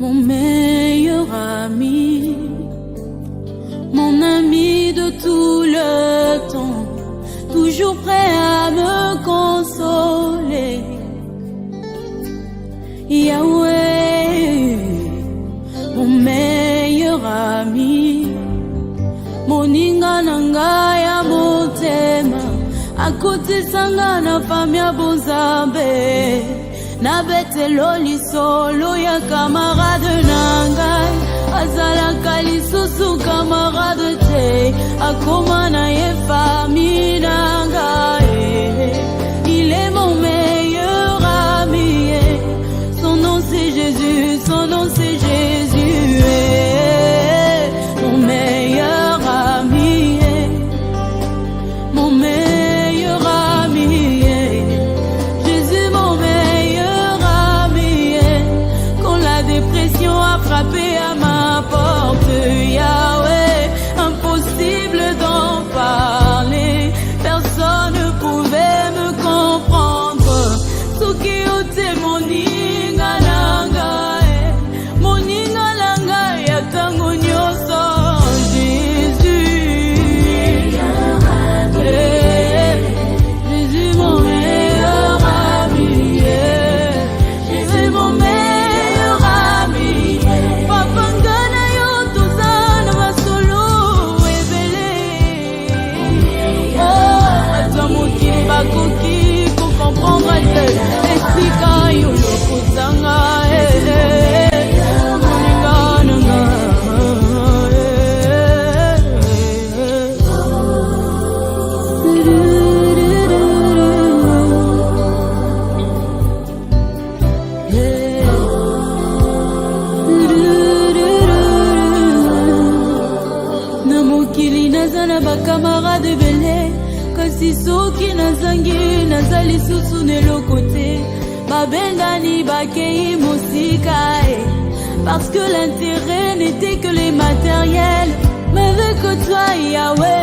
Mon meilleur ami, mon ami de tout le temps, toujours prêt à me consoler. Yahweh, mon meilleur ami, moninga nanga ya motema, akoti sanga na famia bonzambe, na betelo lisolo ya camarade nangai, azalaka lisusu camarade te, akoma na ye famille nangai. Il est mon meilleur ami, son nom c'est Jésus, son nom c'est Jésus, mon meilleur ami, mon meilleur ami, Jésus mon meilleur ami. Quand la dépression a frappé à ma porte, Yahweh, impossible d'en parler, personne ne pouvait me comprendre. Sukiote moninga nanga, moninga nanga ya tango nyoso, Jésus, Jésus mon meilleur ami, Jésus mon meilleur ami. Papa ngana yo tozana masolo ebele, oh atamuki bakoki ko comprendre te esika yo lokotanga na mokili nazana bakamarade bele, kasi soki nazangi nazali susu neloko te, babengani bakei mosika, parce que l'intérêt n'était que les matériels, mais avec toi Yahweh